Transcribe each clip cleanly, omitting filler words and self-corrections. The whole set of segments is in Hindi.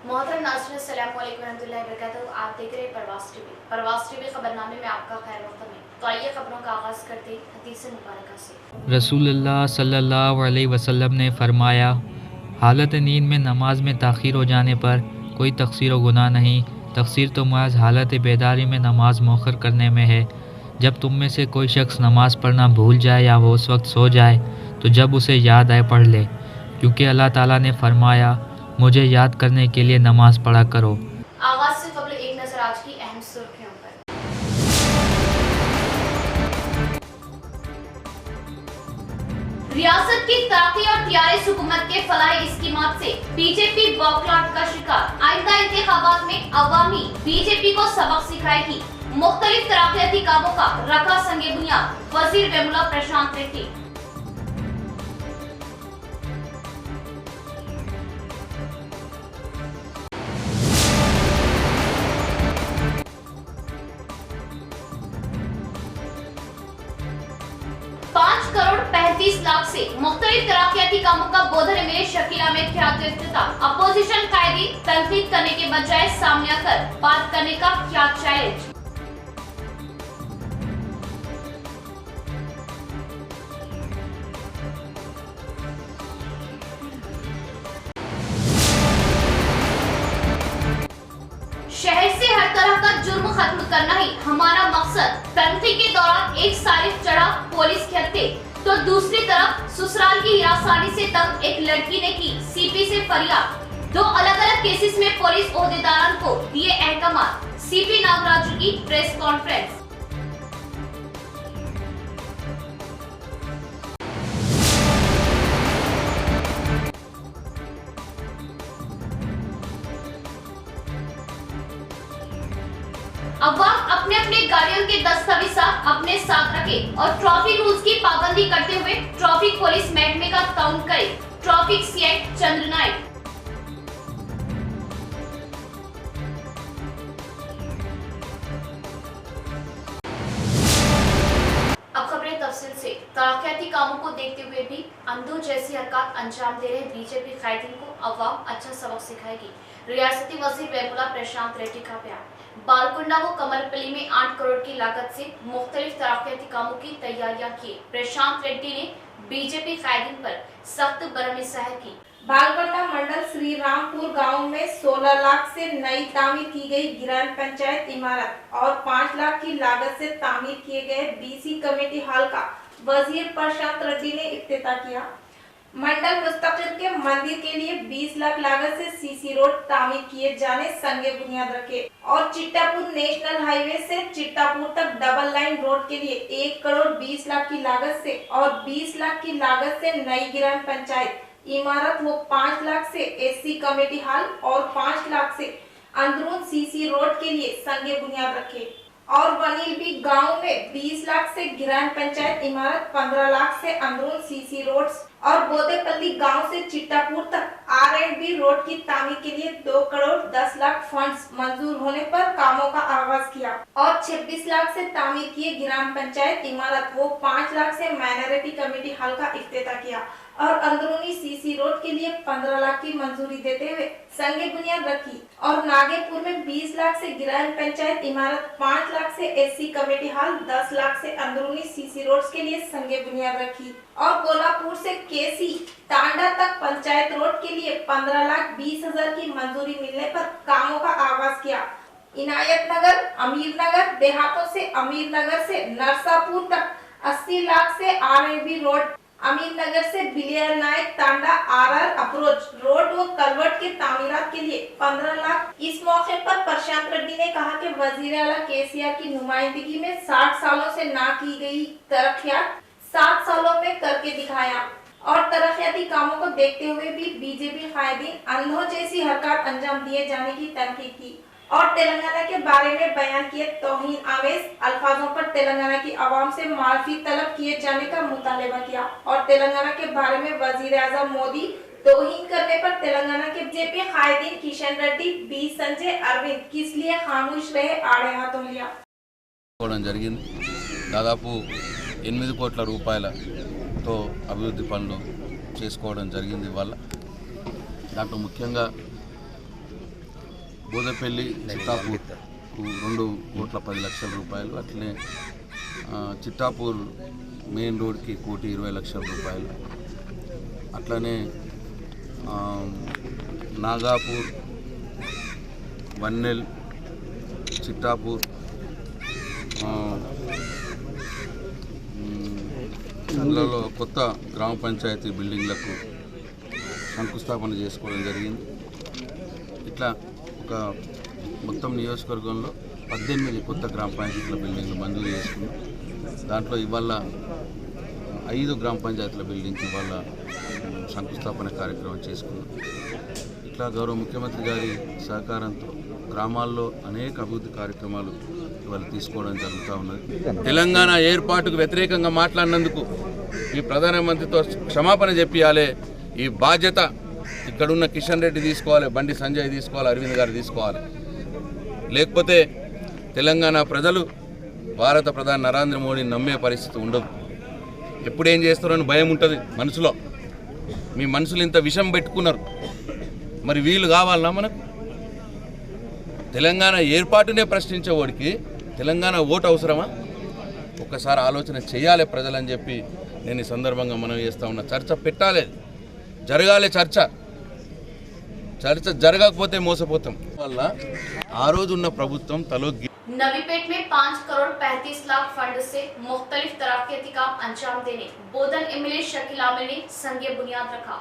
मोहतरम नाज़रीन अस्सलाम वालेकुम रहमतुल्लाहि व बरकातहू। आप देख रहे हैं परवास टीवी खबरनामे में आपका खैर मक़दम है। तो आइए खबरों का आगाज़ करते हैं हदीस मुबारक से। रसूलुल्लाह सल्लल्लाहु अलैहि वसल्लम ने फरमाया, हालत नींद में नमाज में ताख़ीर हो जाने पर कोई तक़सीर व गुनाह नहीं। तक़सीर तो महज़ हालत बेदारी में नमाज मौखर करने में है। जब तुम में से कोई शख्स नमाज पढ़ना भूल जाए या वो उस वक्त सो जाए तो जब उसे याद आए पढ़ ले, क्योंकि अल्लाह ताला ने फरमाया, मुझे याद करने के लिए नमाज पढ़ा करो। आगाज़ से कबल एक नज़र आज की अहम सुर्खियों पर। रियासत की तरक्की और टीआरएस हुकूमत के फलाही इस्कीमात से बीजेपी बौखलाहट का शिकार। आइंदा इंतखाबात में अवामी बीजेपी को सबक सिखाएगी। मुख्तलिफ तरक्याती कामों का रखा संगे बुनियाद वजीर वेमुला प्रशांत रेड्डी। ₹5 करोड़ 35 लाख से मुख्तलिफ तरक्याती कामों का बोधर में शकीला में ख्यात इफ्तिताह। अपोजिशन कायदी तनकीद करने के बजाय सामने आकर बात करने का क्या चैलेंज। शहर से हर तरह का जुर्म खत्म करना ही हमारा मकसद। तनकीद के दौरान एक सारिफ चढ़ा पुलिस की हत्या, तो दूसरी तरफ ससुराल की हिरासानी से तंग एक लड़की ने की सीपी से फरियाद। दो अलग अलग केसेस में पुलिस ओहदेदारान को दिए अहकामात। सीपी नागराजू की प्रेस कॉन्फ्रेंस। अवाम अपने अपने गाड़ियों के दस्तावेज़ात अपने साथ रखें और ट्रैफिक रूल्स की पाबंदी करते हुए ट्रैफिक पुलिस महकमे का ताउन करें। ट्रैफिक सीआई चंद्र नायक। अब खबरें तफसील से। तरक्याती कामों को देखते हुए भी अंधों जैसी हरकत अंजाम दे रहे बीजेपी कायदीन को अवाम अच्छा सबक सिखाएगी। रियासती वजीर वेमुला प्रशांत रेड्डी का बयान। बालकुंडा व कमरपल्ली में 8 करोड़ की लागत से मुख्तलिफ तरक्याती कामों की तैयारियां की। प्रशांत रेड्डी ने बीजेपी कायदीन पर सख्त बरहमी ज़ाहिर की। बालकुंडा मंडल श्री रामपुर गांव में 16 लाख से नई तामीर की गई गिरान पंचायत इमारत और 5 लाख की लागत से तामीर किए गए बीसी कमेटी हॉल का वजीर प्रशांत रेड्डी ने इफ्तिताह किया। मंडल मुस्तकिल के मंदिर के लिए 20 लाख लागत से सीसी रोड तामीर किए जाने संगे बुनियाद रखे और चिट्टापुर नेशनल हाईवे से चिट्टापुर तक डबल लाइन रोड के लिए 1 करोड़ 20 लाख की लागत से और 20 लाख की लागत से नई गिरान पंचायत इमारत वो 5 लाख से एससी कमेटी हॉल और 5 लाख से अंदरून सीसी रोड के लिए संगे बुनियाद रखे और वनीलबी गांव में 20 लाख से गिरान पंचायत इमारत, 15 लाख से अंदरून सीसी रोड्स और बोदेपल्ली गांव से चिट्टापुर तक R&B रोड की तामीर के लिए 2 करोड़ 10 लाख फंड्स मंजूर होने पर कामों का आगाज किया और 26 लाख से तामीर किए गिरान पंचायत इमारत वो 5 लाख से माइनॉरिटी कमेटी हॉल का इफ्तिताह किया और अंदरूनी सीसी रोड के लिए 15 लाख की मंजूरी देते हुए संगे बुनियाद रखी और नागेपुर में 20 लाख से गिरान पंचायत इमारत, 5 लाख से एससी कमेटी हॉल, 10 लाख से अंदरूनी सीसी रोड्स के लिए संगे बुनियाद रखी और कोल्हापुर से केसी टांडा तक पंचायत रोड के लिए 15,20,000 की मंजूरी मिलने पर कामों का आगाज किया। इनायत नगर, अमीर नगर, देहातों से अमीर नगर से नरसापुर तक 80 लाख से R&B रोड, अमीर नगर से बिलियर नायक तांडा RR अप्रोच रोड व कलवर्ट के तामीरात के लिए 15 लाख। इस मौके पर प्रशांत रेड्डी ने कहा कि वजीर आला केसीआर की नुमाइंदगी में 60 सालों से ना की गई तरक्यात 7 सालों में करके दिखाया और तरक्याती कामों को देखते हुए भी बीजेपी कायदीन अंधों जैसी हरकत अंजाम दिए जाने की तनकीद की और तेलंगाना के बारे में बयान किए तौहीन आमेज अल्फाजों पर तेलंगाना की आवाम से माफी तलब किए जाने का मुतालबा किया और तेलंगाना के बारे में वजीर आजम मोदी तौहीन करने पर तेलंगाना के बीजेपी कायदीन किशन रेड्डी, बी संजय, अरविंद किस लिए खामोश रहे आड़े हाथों लिया। దాదాపు 8 కోట్ల రూపాయలతో అభివృద్ధి పనులు చేసుకోవడం జరిగింది। ఇవాళ దాంట్లో ముఖ్యంగా బోదపల్లి చిట్టాపూర్ 2,10,00,000 రూపాయలు, అట్లనే చిట్టాపూర్ మెయిన్ రోడ్కి 1,20,00,000 రూపాయలు, అట్లనే నాగాపూర్, వన్నెల్, చిట్టాపూర్, అందులో కొత్త గ్రామ పంచాయతీ బిల్డింగ్లకు శంకుస్థాపన చేసుకోవడం జరిగింది. ఇట్లా ఒక మొత్తం నియోజకవర్గంలో 18 కొత్త గ్రామ పంచాయతీల బిల్డింగ్లు మంజూరు చేసుకున్నాం. దాంట్లో ఇవాళ 5 గ్రామ పంచాయతీల బిల్డింగ్కి ఇవాళ శంకుస్థాపన కార్యక్రమం చేసుకున్నాం. ఇట్లా గౌరవ ముఖ్యమంత్రి గారి సహకారంతో గ్రామాల్లో అనేక అభివృద్ధి కార్యక్రమాలు ఇవాళ తీసుకోవడం జరుగుతూ ఉన్నది. తెలంగాణ ఏర్పాటుకు వ్యతిరేకంగా మాట్లాడినందుకు ఈ ప్రధానమంత్రితో క్షమాపణ చెప్పియాలి. ఈ బాధ్యత ఇక్కడున్న కిషన్ రెడ్డి తీసుకోవాలి, బండి సంజయ్ తీసుకోవాలి, అరవింద్ గారు తీసుకోవాలి. లేకపోతే తెలంగాణ ప్రజలు భారత ప్రధాని నరేంద్ర మోడీని నమ్మే పరిస్థితి ఉండదు. ఎప్పుడేం చేస్తారని భయం ఉంటుంది మనసులో. మీ మనసులు ఇంత విషం పెట్టుకున్నారు, మరి వీళ్ళు కావాలన్నా మనకు? తెలంగాణ ఏర్పాటునే ప్రశ్నించేవాడికి తెలంగాణ ఓటు అవసరమా? ఒక్కసారి ఆలోచన చేయాలి ప్రజలని చెప్పి నేను ఈ సందర్భంగా మనం చేస్తూ ఉన్నా. చర్చ పెట్టాలి, జరగాలి చర్చ జరగకపోతే మోసపోతాం. వల్ల ఆ రోజు ఉన్న ప్రభుత్వం తలొగ్గి नवीपेट में 5 करोड़ 35 लाख फंड से मुख्तलिफ तरक्याती काम अंजाम देने बोधन एमएलए शकील आमिर ने संगे बुनियाद रखा।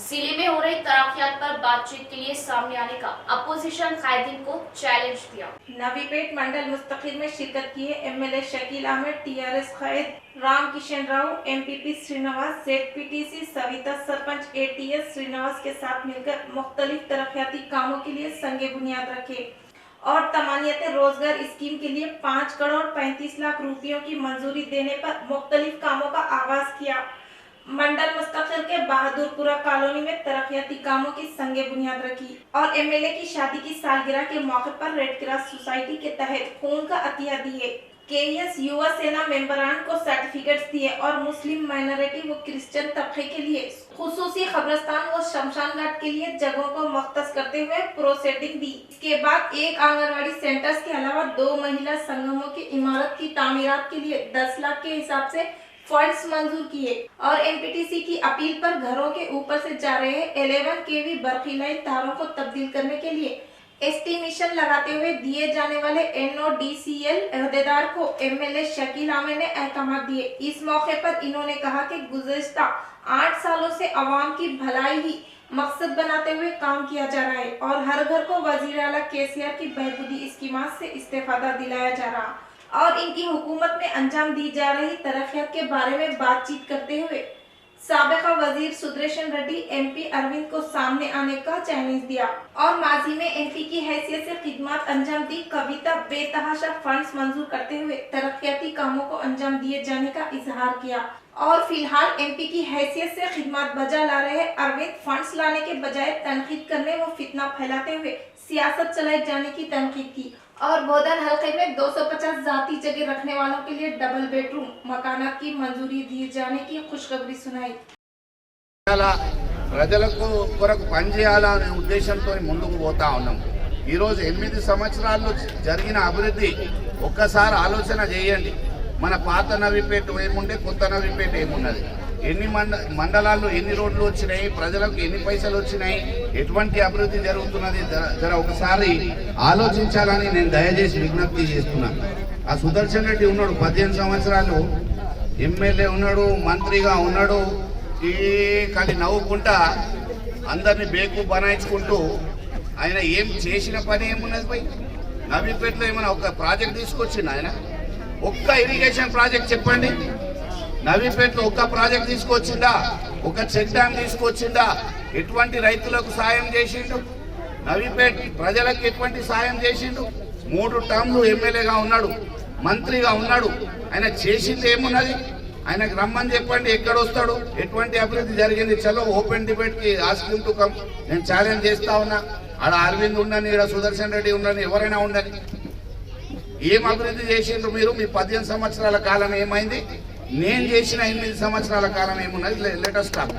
जिले में हो रही तरक्यात पर बातचीत के लिए सामने आने का अपोजिशन कायदीन को चैलेंज दिया। नवीपेट मंडल मुस्तकिल में शिरकत किए एमएलए शकील आमिर, टीआरएस कायद Ram Kishan Rao, MPP Srinivas, ZPTC Savita, sarpanch ATS Srinivas के साथ मिलकर मुख्तलिफ तरक्याती कामों के लिए संगे बुनियाद रखे और तमानियत रोजगार स्कीम के लिए 5 करोड़ 35 लाख रुपयों की मंजूरी देने पर मुख्तलिफ कामों का आगाज किया। मंडल मुस्तकिल के बहादुरपुरा कॉलोनी में तरक्याती कामों की संगे बुनियाद रखी और एमएलए की शादी की सालगिरह के मौके पर रेड क्रॉस सोसाइटी के तहत खून का अतिया दिए। केएस युवा सेना मेंबरान को सर्टिफिकेट्स दिए और मुस्लिम माइनॉरिटी व क्रिश्चियन तबके के लिए खुसूसी कब्रिस्तान व शमशान घाट के लिए जगहों को मख्तस करते हुए प्रोसेडिंग दी। इसके बाद 1 आंगनवाड़ी सेंटर्स के अलावा 2 महिला संगमों की इमारत की तामीरात के लिए 10 लाख के हिसाब से फंड्स मंजूर किए और एमपीटीसी की अपील पर घरों के ऊपर से जा रहे 11 केवी बर्फी लाइन तारों को तब्दील करने के लिए एस्टिमेशन लगाते हुए दिए जाने वाले NODCL अहदेदार को एमएलए शकील आमिर ने अहकामात दिए। इस मौके पर इन्होंने कहा कि गुज़िश्ता 8 सालों से अवाम की भलाई ही मकसद बनाते हुए काम किया जा रहा है और हर घर को वजीर आला केसीआर की बहबूदी स्कीमात से इस्तेफादा दिलाया जा रहा और इनकी हुकूमत में अंजाम दी जा रही तरक्यात के बारे में बातचीत करते हुए साबिका वजीर सुदर्शन रेड्डी एमपी अरविंद को सामने आने का चैलेंज दिया और माजी में एमपी की हैसियत से खिदमत अंजाम दी कविता बेतहाशा फंड्स मंजूर करते हुए तरक्याती कामों को अंजाम दिए जाने का इजहार किया और फिलहाल एमपी की हैसियत से खिदमत बजा ला रहे अरविंद फंड्स लाने के बजाय तनकीद करने व फितना फैलाते हुए सियासत चलाए जाने की तनकीद की और बोधन हल्के में 250 जाती जगह रखने वालों के लिए डबल बेडरूम मकानात की मंजूरी दिए जाने की खुशखबरी सुनाई। ప్రజలకు కొరకు పనిచేయాలనే ఉద్దేశంతో ముందుకు పోతా ఉన్నాం. ఈరోజు 8 సంవత్సరాల్లో జరిగిన అభివృద్ధి ఒక్కసారి ఆలోచన చేయండి. మన పాత నవీపేట ఏముండే, కొత్త నవీపేట ఏమున్నది, ఎన్ని మండలాల్లో ఎన్ని రోడ్లు వచ్చినాయి, ప్రజలకు ఎన్ని పైసలు వచ్చినాయి, ఎటువంటి అభివృద్ధి జరుగుతున్నది జర ఒకసారి ఆలోచించాలని నేను దయచేసి విజ్ఞప్తి చేస్తున్నాను. ఆ సుదర్శన్ రెడ్డి ఉన్నాడు, 18 సంవత్సరాలు ఎమ్మెల్యే ఉన్నాడు, మంత్రిగా ఉన్నాడు. ఈ కానీ నవ్వుకుంటా అందరినీ బేకు బనాయించుకుంటూ ఆయన ఏం చేసిన పని ఏమున్నది పోయి నవీపేటలో ఏమైనా ఒక ప్రాజెక్ట్ తీసుకొచ్చింది ఆయన? ఒక్క ఇరిగేషన్ ప్రాజెక్ట్ చెప్పండి. నవీపేటలో ఒక్క ప్రాజెక్ట్ తీసుకొచ్చిందా? ఒక చెక్ డ్యామ్ తీసుకొచ్చిందా? ఎటువంటి రైతులకు సాయం చేసిండు? నవీపేట ప్రజలకు ఎటువంటి సాయం చేసిండు? 3 టర్మ్లు ఎమ్మెల్యేగా ఉన్నాడు, మంత్రిగా ఉన్నాడు. ఆయన చేసింది ఏమున్నది? ఆయనకు రమ్మని చెప్పండి, ఎక్కడ వస్తాడు, ఎటువంటి అభివృద్ధి జరిగింది. చలో ఓపెన్ డిబేట్కి ఆస్కింగ్ టు కమ్. నేను ఛాలెంజ్ చేస్తా ఉన్నా. ఆడ అరవింద్ ఉండని, ఇక్కడ సుదర్శన్ రెడ్డి ఉండని, ఎవరైనా ఉండని. ఏం అభివృద్ధి చేసిండ్రు మీరు? మీ 15 సంవత్సరాల కాలం ఏమైంది? నేను చేసిన 8 సంవత్సరాల కాలం ఏమున్నది? Let us talk.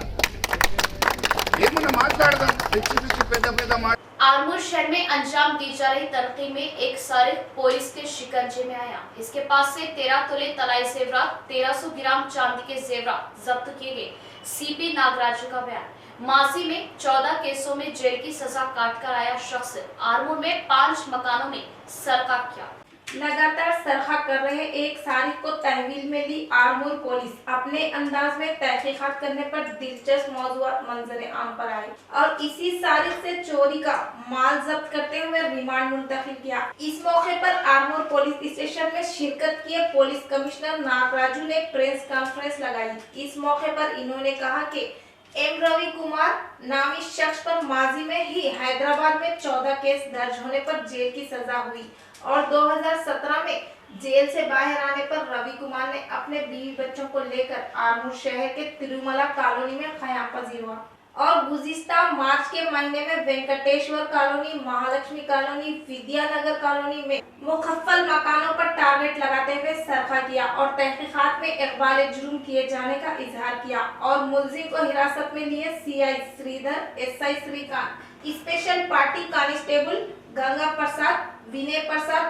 ఏమన్నా మాట్లాడదాం, పిచ్చి పిచ్చి పెద్ద పెద్ద మాట. आरमूर शहर में अंजाम दी जा रही तनखी में एक सारिक पुलिस के शिकंजे में आया। इसके पास से 13 तोले तलाई जेवरात, 1300 ग्राम चांदी के जेवरात जब्त किए गए। सीपी नागराजू का बयान। माजी में 14 केसों में जेल की सजा काटकर आया शख्स आरमूर में 5 मकानों में सरका किया। लगातार सरखा कर रहे एक सारिक को तहवील में ली आरमूर पुलिस अपने अंदाज में तहकीकात करने पर दिलचस्प मौजूद मंजर आम पर आए और इसी सारिक से चोरी का माल जब्त करते हुए रिमांड मुंतकिल किया। इस मौके पर आरमूर पुलिस स्टेशन में शिरकत किए पुलिस कमिश्नर नागराजू ने प्रेस कॉन्फ्रेंस लगाई। इस मौके पर इन्होंने कहा कि एम रवि कुमार नामी शख्स पर माजी में ही हैदराबाद में 14 केस दर्ज होने पर जेल की सजा हुई और 2017 में जेल से बाहर आने पर रवि कुमार ने अपने बीवी बच्चों को लेकर आरमूर शहर के तिरुमला कॉलोनी में क़याम पजीर हुआ और गुज़िश्ता मार्च के महीने में Venkateshwar colony, Mahalakshmi colony, Vidyanagar colony में मुखफ़्फ़ल मकानों पर टारगेट लगाते हुए सरखा किया और तहकीकात में इक़बाल जुर्म किए जाने का इजहार किया और मुलजिम को हिरासत में लिए CI Sridhar, SI Srikanth, special party constable Ganga Prasad, Vinay Prasad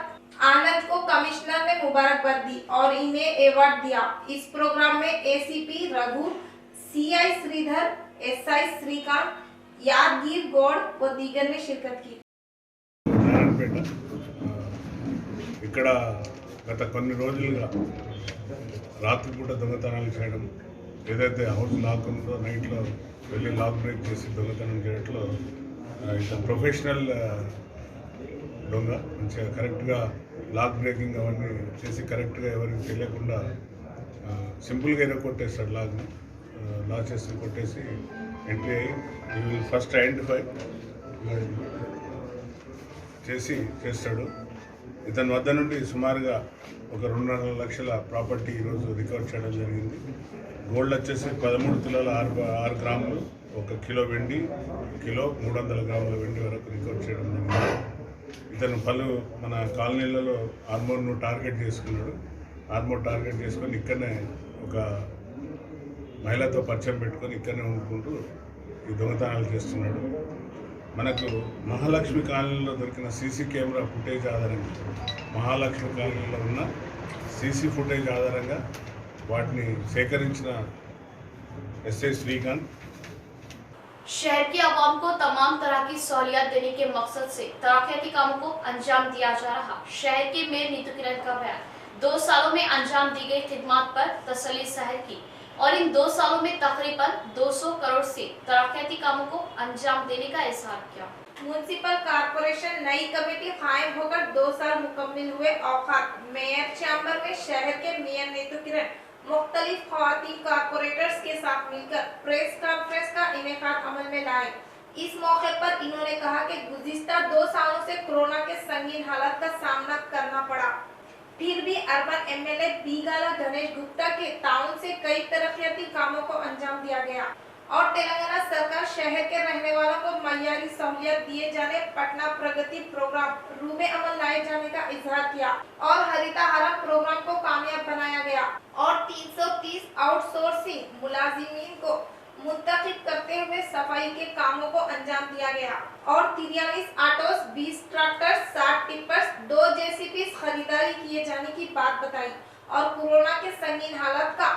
Anand को कमिश्नर ने मुबारकबाद दी और इन्हें अवार्ड दिया। इस प्रोग्राम में ACP Raghu, CI Sridhar, SI Srikanth, Yadgir Goud व दीगर ने शिरकत की। నారాయణపేట ఇక్కడ గత కొన్ని రోజులుగా రాత్రిపూట దొంగతనాలు చేయడం, ఏదైతే హౌస్ లాక్ ఉందో నైట్లో వెళ్ళి లాక్ బ్రేక్ చేసి దొంగతనం చేయడంలో ఇక ప్రొఫెషనల్ దొంగ మంచిగా కరెక్ట్గా లాక్ బ్రేకింగ్ అవన్నీ చేసి కరెక్ట్గా ఎవరికి తెలియకుండా సింపుల్గా ఏదో కొట్టేస్తాడు లాక్ని, లాక్ చేసి కొట్టేసి ఎంట్రీ అయ్యి విల్ ఫస్ట్ ఐడెంటిఫై చేస్తాడు. ఇతని వద్ద నుండి సుమారుగా ఒక 2.5 లక్షల ప్రాపర్టీ ఈరోజు రికవర్ చేయడం జరిగింది. గోల్డ్ వచ్చేసి 13 తులాల 6 గ్రాములు, 1 కిలో వెండి, కిలో 300 గ్రాముల వెండి వరకు రికవర్ చేయడం జరిగింది. ఇతను పలు మన కాలనీలలో ఆర్మూర్ను టార్గెట్ చేసుకున్నాడు. ఆర్మూర్ టార్గెట్ చేసుకొని ఇక్కడనే ఒక మహిళతో పరిచయం పెట్టుకొని ఇక్కడనే ఉండుకుంటూ ఈ దొంగతనాలు చేస్తున్నాడు. మనకు మహాలక్ష్మి కాలనీలో దొరికిన సీసీ కెమెరా ఫుటేజ్ ఆధారంగా, మహాలక్ష్మి కాలనీలో ఉన్న సీసీ ఫుటేజ్ ఆధారంగా వాటిని సేకరించిన एसआई श्रीकांत शहर की आवाम को तमाम तरह की सहूलियत देने के मकसद से तरक्याती कामों को अंजाम दिया जा रहा। शहर के मेयर नीतू किरण का बयान। 2 सालों में अंजाम दी गई खिदमत पर तसल्ली शहर की और इन 2 सालों में तकरीबन 200 करोड़ से तरक्याती कामों को अंजाम देने का इजहार किया। म्युनिसिपल कॉर्पोरेशन नई कमेटी कायम होकर 2 साल मुकम्मिल हुए। औकात मेयर चैम्बर में शहर के मेयर नीतू किरण मुख्तलिफ ख़वातीन कॉर्पोरेटर्स के साथ मिलकर प्रेस कॉन्फ्रेंस का इनेकाद अमल में लाए। इस मौके पर इन्होंने कहा कि गुज़िश्ता 2 सालों से कोरोना के संगीन हालात का सामना करना पड़ा, फिर भी अर्बन एमएलए बीगाला गणेश गुप्ता के ताउन से कई तरक्याती कामों को अंजाम दिया गया और तेलंगाना सरकार शहर के रहने वालों को मयारी सहूलियत दिए जाने पटना प्रगति प्रोग्राम रूबे अमल लाए जाने का इजहार किया और हरिताहारा प्रोग्राम को कामयाब बनाया गया और 330 आउटसोर्सिंग मुलाजिमीन को मुंतखब करते हुए सफाई के कामों को अंजाम दिया गया और 43 ऑटोस, 20 ट्रैक्टर्स, 60 टिपर्स, 2 जेसीबी खरीदारी किए जाने की बात बताई और कोरोना के संगीन हालात का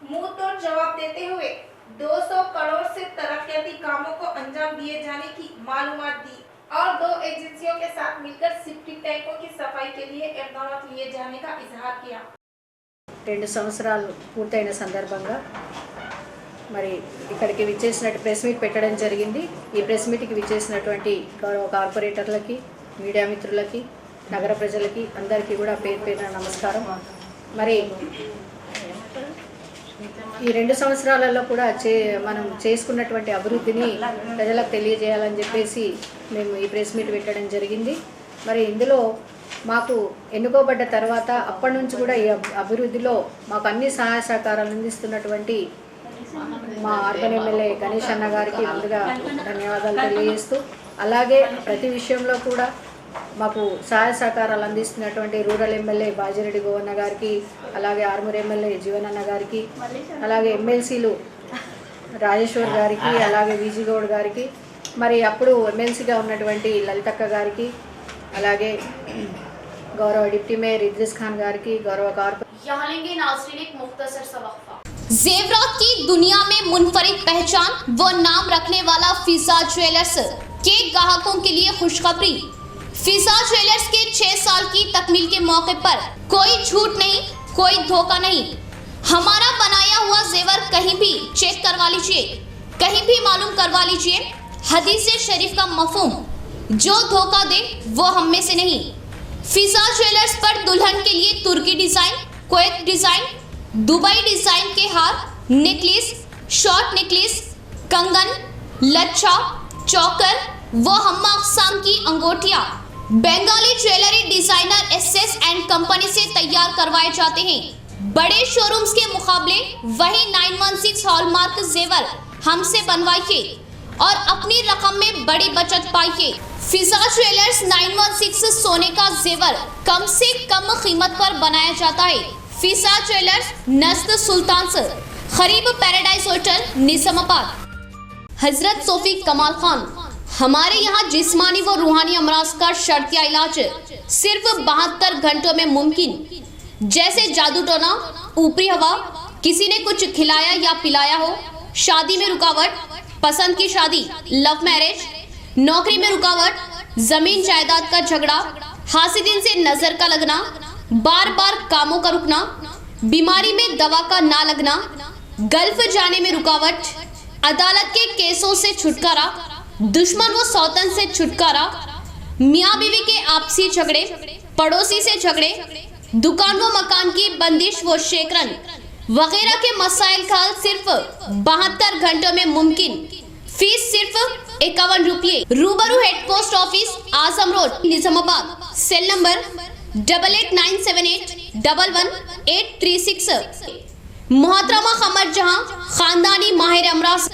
मुंह तोड़ जवाब देते हुए 200 करोड़ से तरक्याती कामों को अंजाम दिए जाने की मालूमात दी और 2 एजेंसियों के साथ मिलकर सेप्टिक टैंकों की सफाई के लिए इक़दाम लिए जाने का इजहार किया। 2 సంవత్సరాలు పూర్తయిన సందర్భంగా మరి ఇక్కడికి విచ్చేసినట్టు ప్రెస్ మీట్ పెట్టడం జరిగింది. ఈ ప్రెస్ మీట్కి విచ్చేసినటువంటి గౌరవ కార్పొరేటర్లకి, మీడియా మిత్రులకి, నగర ప్రజలకి అందరికీ కూడా పేరు పేరున నమస్కారం. మరి ఈ 2 సంవత్సరాలలో కూడా మనం చేసుకున్నటువంటి అభివృద్ధిని ప్రజలకు తెలియజేయాలని చెప్పేసి మేము ఈ ప్రెస్ మీట్ పెట్టడం జరిగింది. మరి ఇందులో మాకు ఎన్నుకోబడ్డ తర్వాత అప్పటి నుంచి కూడా ఈ అభివృద్ధిలో మాకు అన్ని సహాయ సహకారాలు అందిస్తున్నటువంటి మా అర్బన్ ఎమ్మెల్యే గణేష్ అన్న గారికి ముందుగా ధన్యవాదాలు తెలియజేస్తూ, అలాగే ప్రతి విషయంలో కూడా మాకు సహాయ సహకారాలు అందిస్తున్నటువంటి రూరల్ ఎమ్మెల్యే బాజిరెడ్డి గోవన్న గారికి, అలాగే ఆర్మూర్ ఎమ్మెల్యే జీవనన్న గారికి, అలాగే ఎమ్మెల్సీలు రాజేశ్వర్ గారికి, అలాగే విజీ గౌడ్ గారికి, మరి అప్పుడు ఎమ్మెల్సీగా ఉన్నటువంటి లలితక్క గారికి, అలాగే గౌరవ డిప్యూటీ మేయర్ ఇద్రిస్ ఖాన్ గారికి, గౌరవ जेवरात की दुनिया में मुनफरिद पहचान व नाम रखने वाला फिजा ज्वेलर्स के ग्राहकों के लिए खुशखबरी। फिजा ज्वेलर्स के 6 साल की तकमील के मौके पर कोई झूठ नहीं, कोई धोखा नहीं। हमारा बनाया हुआ जेवर कहीं भी चेक करवा लीजिए, कहीं भी मालूम करवा लीजिए। हदीस शरीफ का मफहूम, जो धोखा दे वो हम में से नहीं। फिजा ज्वेलर्स पर दुल्हन के लिए तुर्की design, Kuwait design, Dubai design के हार, नेकलेस, शॉर्ट नेकलेस, कंगन, लच्छा, चौकर व हम्मा अक़साम की अंगूठियां Bengali jewellery designer SS and company से तैयार करवाए जाते हैं। बड़े शोरूम्स के मुकाबले वही 916 हॉलमार्क जेवर हमसे बनवाइए और अपनी रकम में बड़ी बचत पाइए। फिजा ज्वेलर्स 916 सोने का जेवर कम से कम कीमत पर बनाया जाता है। फिजा ज्वेलर्स नस्द सुल्तान से खरीब पैराडाइज होटल निजामाबाद। हजरत सोफी कमाल खान, हमारे यहाँ जिस्मानी व रूहानी अमराज का शर्तिया इलाज सिर्फ 72 घंटों में मुमकिन। जैसे जादू टोना, ऊपरी हवा, किसी ने कुछ खिलाया या पिलाया हो, शादी में रुकावट, पसंद की शादी, लव मैरिज, नौकरी में रुकावट, जमीन जायदाद का झगड़ा, हासिदिन से नजर का लगना, बार बार कामों का रुकना, बीमारी में दवा का ना लगना, गल्फ जाने में रुकावट, अदालत के केसों से छुटकारा, दुश्मन व सौतन से छुटकारा, मियाँ बीवी के आपसी झगड़े, पड़ोसी से झगड़े, दुकान व मकान की बंदिश व शेकरन वगैरह के मसाइल का हल सिर्फ 72 घंटों में मुमकिन। फीस सिर्फ 51 रुपये। रूबरू head post office, Azam road, Nizamabad. Cell number 8897811836। मोहतरमा कमर जहां, खानदानी माहिर अमराज।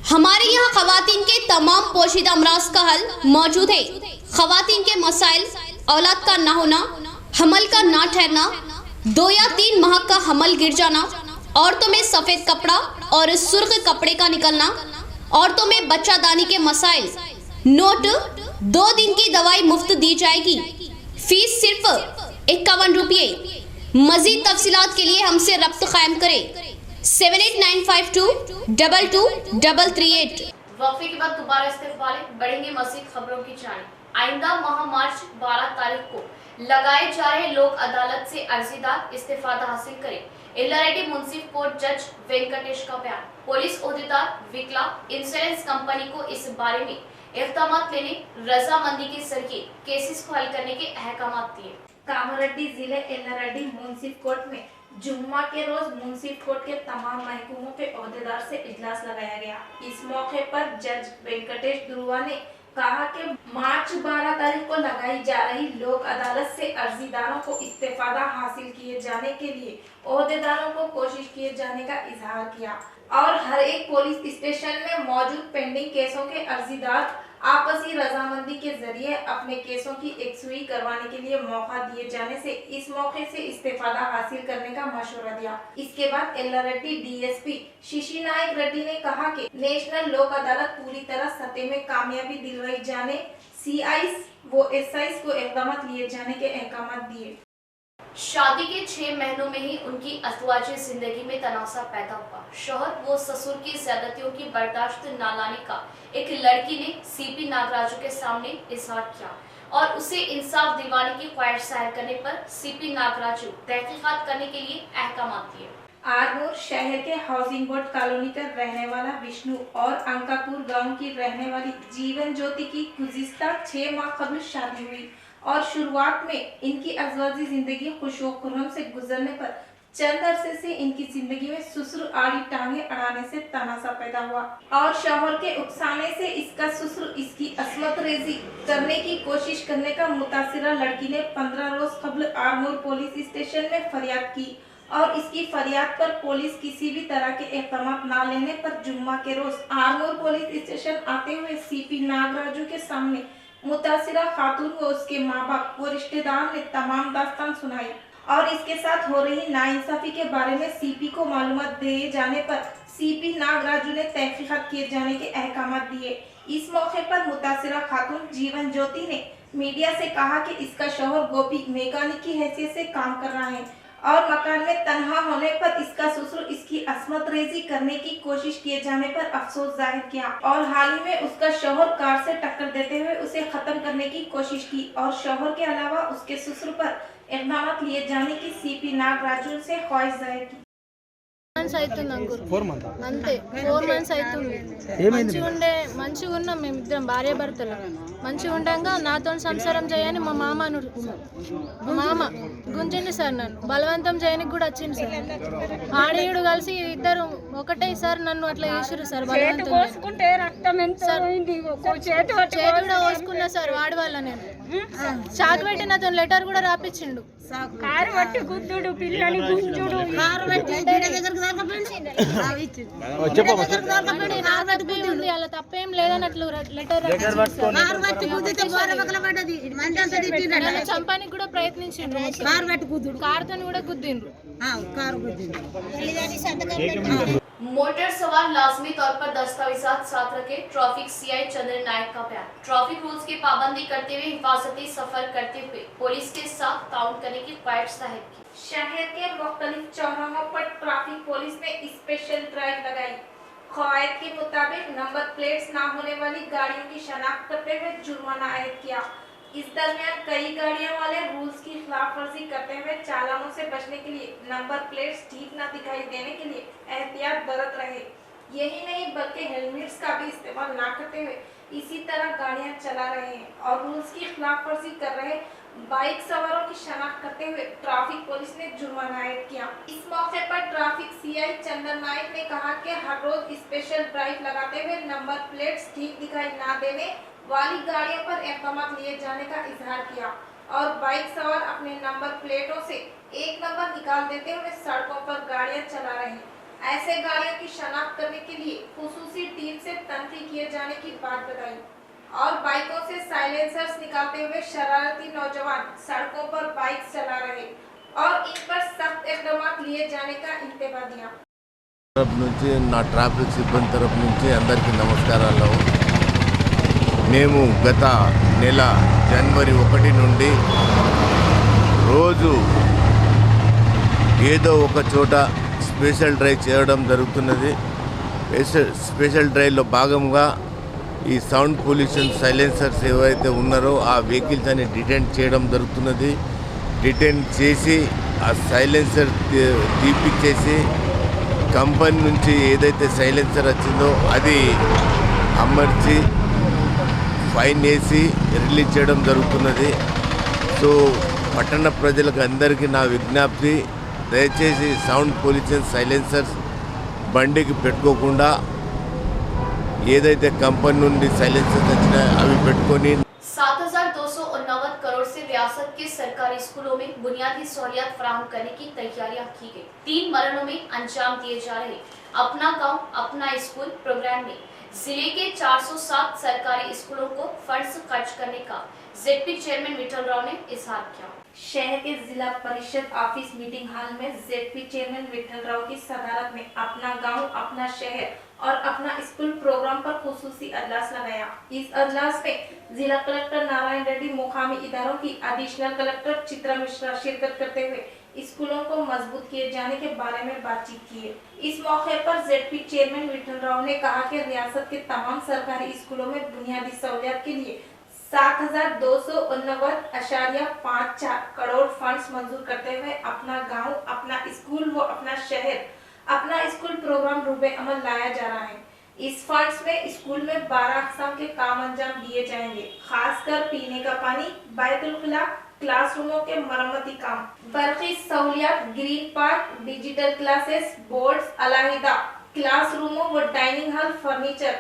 हमारे यहाँ खवातीन के तमाम पोशीदा अमराज का हल मौजूद है। खवातीन के मसाइल, औलाद का ना होना, हमल का ना ठहरना, 2 या 3 माह का हमल गिर जाना, औरतों में सफेद कपड़ा और सुर्ख कपड़े का निकलना, औरतों में बच्चादानी के मसाइल। नोट, 2 दिन की दवाई मुफ्त दी जाएगी। फीस सिर्फ 51 रुपये। मजीद तफसीलात के लिए हमसे रब्त कायम करें 7895222338। वक्फे के बाद दोबारा इस्तेफाल, बढ़ेंगे मजीद खबरों की जानी। आइंदा माह मार्च 12 तारीख को लगाए जा रहे लोक अदालत से अर्जीदार इस्तीफा हासिल करें। एल्लारेड्डी मुंसिफ कोर्ट जज वेंकटेश का बयान। पुलिस ओहदेदार विकला इंश्योरेंस कंपनी को इस बारे में इक़दाम लेने रजामंदी के जरिए केसेस को हल करने के अहकाम दिए। कामारेड्डी जिले एल्लारेड्डी मुंसिफ कोर्ट में जुम्मा के रोज मुंसिफ कोर्ट के तमाम महकमों के ओहदेदार से इजलास लगाया गया। इस मौके पर जज वेंकटेश दुरुवा ने कहा कि मार्च 12 तारीख को लगाई जा रही लोक अदालत से अर्जीदारों को इस्तीफा हासिल किए जाने के लिए ओहदेदारों को कोशिश किए जाने का इजहार किया और हर एक पुलिस स्टेशन में मौजूद पेंडिंग केसों के अर्जीदार आपसी रजामंदी के जरिए अपने केसों की एकसुई करवाने के लिए मौका दिए जाने से इस मौके से इस्तीफा हासिल करने का मशवरा दिया। इसके बाद एल्लारेड्डी डीएसपी शिशी नायक रेड्डी ने कहा कि नेशनल लोक अदालत पूरी तरह सतह में कामयाबी दिलवाई जाने सीआईस व एसआईस को इक़दाम लिए जाने के अहकाम दिए। शादी के 6 महीनों में ही उनकी अज़वाजी जिंदगी में तनाज़ा पैदा हुआ। शौहर व ससुर की ज्यादतियों की बर्दाश्त न लाने का एक लड़की ने सीपी नागराजू के सामने इजहार किया और उसे इंसाफ दिलवाने की ख्वाहिश जाहिर करने पर सीपी नागराजू तहकीकात करने के लिए अहकाम दिए। आरमूर शहर के हाउसिंग बोर्ड कॉलोनी का रहने वाला विष्णु और अंकापुर गांव की रहने वाली जीवन ज्योति की गुज़िश्ता 6 माह कबल शादी हुई और शुरुआत में इनकी अज़वाजी जिंदगी खुशो खुर्रम से गुजरने पर चंद अरसे से इनकी जिंदगी में ससुर आड़ी टांगे अड़ाने से तनाज़ा पैदा हुआ और शौहर के उकसाने से इसका ससुर इसकी असमत रेजी करने की कोशिश करने का मुतासिरा लड़की ने 15 रोज कबल आरमूर पुलिस स्टेशन में फरियाद की और इसकी फरियाद पर पुलिस किसी भी तरह के इक़दाम न लेने पर जुम्मा के रोज आरमूर पुलिस स्टेशन आते हुए सीपी नागराजू के सामने मुतासिरा खातून व उसके माँ बाप व रिश्तेदार ने तमाम दास्तान सुनाई और इसके साथ हो रही नाइंसाफी के बारे में सीपी को मालूमात दिए जाने पर सीपी नागराजू ने तहकीकात किए जाने के अहकाम दिए। इस मौके पर मुतासिरा खातून जीवन ज्योति ने मीडिया से कहा कि इसका शौहर गोपी मैकेनिक की हैसियत से काम कर रहा है और मकान में तन्हा होने पर इसका ससुर इसकी अस्मत रेजी करने की कोशिश किए जाने पर अफसोस जाहिर किया और हाल ही में उसका शौहर कार से टक्कर देते हुए उसे खत्म करने की कोशिश की और शौहर के अलावा उसके ससुर पर इक़दाम लिए जाने की सीपी नागराजुल से ख्वाहिश जाहिर की। అవుతుంది అంకుల్ అంతే 4 మంత్స్ అవుతుంది మంచిగా ఉన్నాం మేమిద్దరం భార్య భర్తలు మంచిగా ఉండగా నాతో సంసారం చేయని మా మామ గుంజింది సార్ నన్ను బలవంతం చేయనికి కూడా వచ్చింది సార్ ఆడీయుడు కలిసి ఇద్దరు ఒకటే సార్ నన్ను అట్లా చేసిరు సార్ బలవంతం చేతి కూడా కోసుకున్నా సార్ వాడి వల్ల నేను చాకు పెట్టి నాతో లెటర్ కూడా రాపిచ్చిండు కారు పట్టి గుద్దుడు పిల్లని గుంజుడు కారు పెట్టి అలా తప్పేం లేదన్నట్లు లెటర్ చంపానికి కూడా ప్రయత్నించిండ్రు కారుతో కూడా గుద్దిండ్రు मोटर सवार लाजमी तौर पर दस्तावेजात साथ रखे, ट्रैफिक सीआई चंद्र नायक का बयान। ट्रैफिक रूल्स की पाबंदी करते हुए हिफाजती सफर करते हुए पुलिस के साथ ताउन करने की ख्वाहिश जाहिर की। शहर के मुख्तलिफ चौराहों पर ट्रैफिक पुलिस ने स्पेशल ड्राइव लगाई। कवायद के मुताबिक नंबर प्लेट्स न होने वाली गाड़ियों की शनाख्त करते हुए जुर्माना आयद किया। इस दरमियान कई गाड़ियों वाले रूल्स की खिलाफवर्जी करते हुए चालानों से बचने के लिए नंबर प्लेट्स ठीक न दिखाई देने के लिए एहतियात बरत रहे। यही नहीं बल्कि हेलमेट्स का भी इस्तेमाल न करते हुए इसी तरह गाड़ियां चला रहे हैं और रूल्स की खिलाफवर्जी कर रहे बाइक सवारों की शनाख्त करते हुए ट्रैफिक पुलिस ने जुर्माना आयद किया। इस मौके पर ट्रैफिक सीआई चंदन नायक ने कहा कि हर रोज स्पेशल ड्राइव लगाते हुए नंबर प्लेट्स ठीक दिखाई न देने वाली गाड़ियों पर इक़दाम लिए जाने का इजहार किया और बाइक सवार अपने नंबर प्लेटों से एक नंबर निकाल देते हुए सड़कों पर गाड़ियां चला रहे हैं। ऐसे गाड़ियों की शनाख्त करने के लिए खुसूसी टीम से तनखी किए जाने की बात बताई और बाइकों से साइलेंसर्स निकालते हुए शरारती नौजवान सड़कों पर बाइक चला रहे और इन पर सख्त इक़दाम लिए जाने का इंतबा दिया। तरफ నుంచి నా ట్రాఫిక్ సిబ్బంది తరపు నుంచి అందరికీ నమస్కారాలు। మేము గత నెల జనవరి 1 నుండి రోజు ఏదో ఒక చోట స్పెషల్ డ్రైవ్ చేయడం జరుగుతున్నది। స్పెషల్ డ్రైవ్లో భాగంగా ఈ సౌండ్ పొల్యూషన్ సైలెన్సర్స్ ఏవైతే ఉన్నారో ఆ వెహికల్స్ అని డిటెక్ట్ చేయడం జరుగుతున్నది। డిటెక్ట్ చేసి ఆ సైలెన్సర్ తీపిచ్చేసి కంపెనీ నుంచి ఏదైతే సైలెన్సర్ వచ్చిందో అది అమర్చి ఫైన్ వేసి రిలీజ్ చేయడం జరుగుతున్నది। సో పట్టణ ప్రజలకు అందరికీ నా విజ్ఞప్తి, దయచేసి సౌండ్ పొల్యూషన్ సైలెన్సర్స్ బండికి పెట్టుకోకుండా ఏదైతే కంపెనీ నుండి సైలెన్సర్స్ వచ్చినాయో అవి పెట్టుకొని 7,289 करोड़ से रियासत के सरकारी स्कूलों में बुनियादी सहूलियात फराहम करने की तैयारियां की गई। 3 मरहलों में अंजाम दिए जा रहे अपना गांव अपना स्कूल प्रोग्राम में जिले के 407 सरकारी स्कूलों को फंड्स खर्च करने का जेडपी चेयरमैन विठल राव ने इजहार किया। शहर के जिला परिषद ऑफिस मीटिंग हॉल में जेडपी चेयरमैन विठल राव की सदारत में अपना गांव अपना शहर और अपना स्कूल प्रोग्राम पर खुसूसी अजलास लगाया। इस अजलास में जिला कलेक्टर नारायण रेड्डी, मुकामी इदारों की एडिशनल कलेक्टर चित्रा मिश्रा शिरकत करते हुए स्कूलों को मजबूत किए जाने के बारे में बातचीत की। इस मौके पर जेडपी चेयरमैन विठल राव ने कहा कि रियासत के तमाम सरकारी स्कूलों में बुनियादी सहूलियत के लिए 7,289.54 करोड़ फंड्स मंजूर करते हुए अपना गांव अपना स्कूल व अपना शहर अपना स्कूल प्रोग्राम रूबे अमल लाया जा रहा है। इस फंड्स में स्कूल में 12 अक़साम के काम अंजाम दिए जाएंगे, खासकर पीने का पानी, बैतुल खला, क्लासरूमों के मरम्मती काम, बरकी सहूलियत, green park, digital classes, boards, अलहदा क्लासरूमों व डाइनिंग हॉल, फर्नीचर,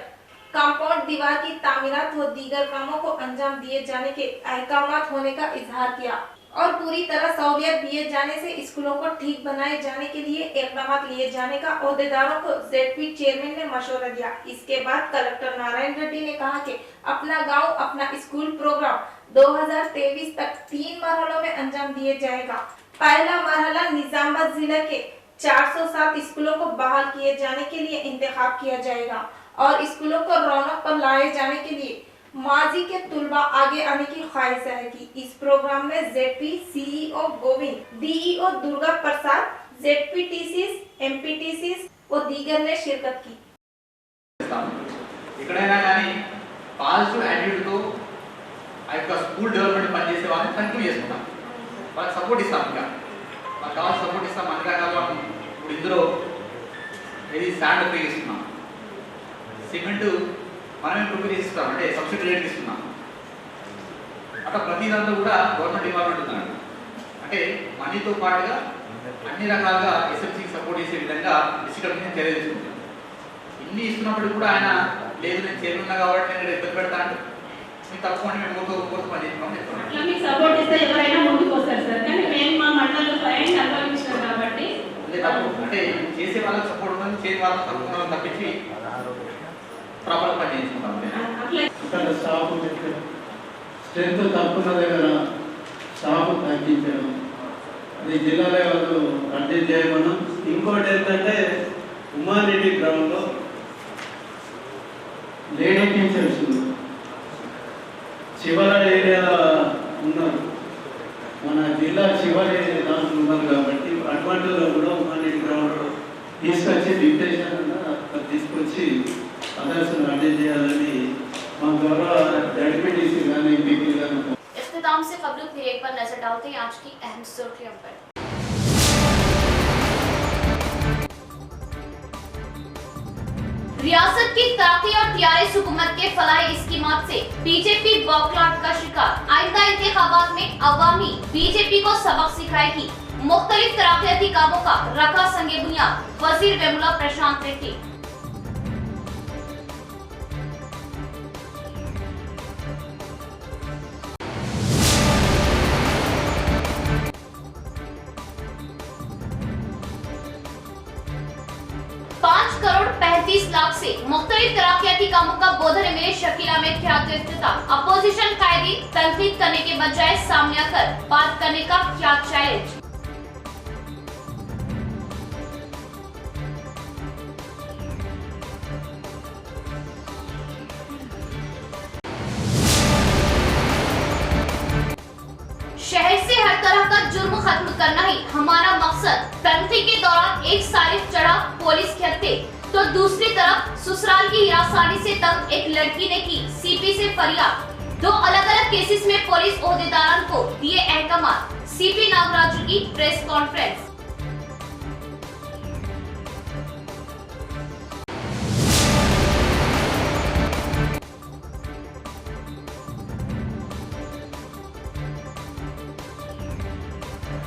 कंपाउंड दीवार की तामीरात व दीगर कामों को अंजाम दिए जाने के अहकामात होने का इजहार किया और पूरी तरह सहूलियत दिए जाने से स्कूलों को ठीक बनाए जाने के लिए इक़दाम लिए जाने का ओहदेदारों को जेडपी चेयरमैन ने मशवरा दिया। इसके बाद कलेक्टर नारायण रेड्डी ने कहा कि अपना गांव अपना स्कूल प्रोग्राम 2023 तक 3 मरहलों में अंजाम दिए जाएगा। पहला मरहला निजामाबाद जिले के 407 स्कूलों को बहाल किए जाने के लिए इंतखाब किया जाएगा और स्कूलों को रौनक पर लाए जाने के लिए माजी के तुलबा आगे आने की ख्वाहिश है कि इस प्रोग्राम में ZP CEO Govind, DEO Durga Prasad, ZPTCs, MPTCs और दीगर ने शिरकत की। ఎక్కడైనా కానీ పాజిటివ్ యాటిట్యూడ్తో ఆ యొక్క స్కూల్ డెవలప్మెంట్ పనిచేసే వాళ్ళని కంటిన్యూ చేసుకుంటాం, వాళ్ళకి సపోర్ట్ ఇస్తాం, ఇంకా వాళ్ళకి కావాల్సిన సపోర్ట్ ఇస్తాం. అన్ని రకాలుగా ఇప్పుడు ఇందులో ఇది శాండ్ ఉపయోగిస్తున్నాం, సిమెంట్ మనమే ప్రిపేర్ చేస్తున్నాం, అంటే సబ్సిడీ రేట్కి ఇస్తున్నాం. అట్లా ప్రతి దాంట్లో కూడా గవర్నమెంట్ ఇన్వాల్వ్మెంట్ ఉందన్నమాట. అంటే మనీతో పాటుగా అన్ని రకాలుగా ఎస్ఎఫ్సీకి సపోర్ట్ చేసే విధంగా డిస్ట్రిక్ట్ మీద చర్య తీసుకుంటాం. ఇన్ని ఇస్తున్నప్పుడు కూడా ఆయన లేదు నేను చైర్మన్ ఉన్నా కాబట్టి నేను ఇబ్బంది పెడతాను, మీకు తప్పకుండా మేము కోరుతూ పని చేస్తున్నామని చెప్తున్నాను. అట్లా మీకు సపోర్ట్ ఇస్తే ఎవరైనా ముందుకు వస్తారు సార్, కానీ మేము మా మండలంలో స్వయంగా అనుభవించినాం కాబట్టి అదే తప్పు, అంటే చేసే వాళ్ళకి సపోర్ట్ ఉంటుంది, చేయని వాళ్ళకి తప్పకుండా తప్పించి ప్రాపర్ పని చేయించుకుంటాం. అట్లా స్టాఫ్ స్ట్రెంత్ తక్కువ దగ్గర స్టాఫ్ తగ్గించడం, అది జిల్లా లెవెల్లో అడ్జస్ట్ చేయమన్నాం. ఇంకోటి ఏంటంటే ఉమారెడ్డి గ్రౌండ్లో లేడీ టీచర్స్ చివరి ఏరియాలో ఉన్నారు, మన జిల్లా చివరి దాంట్లో ఉన్నారు కాబట్టి అటువంటి కూడా ఉమారెడ్డి గ్రౌండ్లో తీసుకొచ్చి డిప్యూటేషన్ తీసుకొచ్చి అదర్స్ అటెండ్ చేయాలని మా గౌరవ జడ్పీటీసీ కానీ ఎంపీపీ కానీ. इख्तिताम से कबल फिर एक बार नजर डालते हैं आज की अहम सुर्खियों पर। रियासत की तरक्की और टीआरएस हुकूमत के फलाही स्कीमात से बीजेपी बौखलाहट का शिकार। आइंदा इंतखाबात में अवामी बीजेपी को सबक सिखाएगी। मुख्तलिफ तरक्याती कामों का रखा संगे बुनियाद वजीर वेमुला प्रशांत रेड्डी। लाख से मुख्तलिफ तरक्याती कामों का बोधर मिले शकीला में ख्यात इफ्तिताह। अपोजिशन कायदी तनकीद करने के बजाय सामने आकर बात करने का क्या चैलेंज। शहर से हर तरह का जुर्म खत्म करना ही हमारा मकसद। तनकीद के दौरान एक सारिफ चढ़ा पुलिस के हत्थे, तो दूसरी तरफ ससुराल की हिरासानी से तंग एक लड़की ने की सीपी से फरियाद। दो अलग अलग केसेस में पुलिस ओहदेदारान को दिए अहकामात। सीपी नागराजू की प्रेस कॉन्फ्रेंस।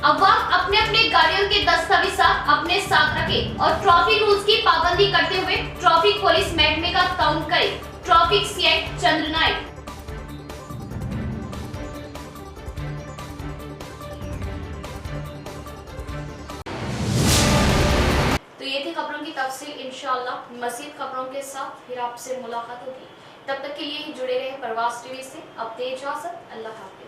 अवाम अपने अपने गाड़ियों के दस्तावेज़ात अपने साथ रखें और ट्रैफिक रूल्स की पाबंदी करते हुए ट्रैफिक पुलिस महकमे का ताउन करें। ट्रैफिक सीआई चंद्र नायक। तो ये थी खबरों की तफसील। इंशाअल्लाह मज़ीद खबरों के साथ फिर आपसे मुलाकात होगी। तब तक के लिए जुड़े रहे प्रवास टीवी से। अब दे इजाज़त। अल्लाह हाफ़िज़।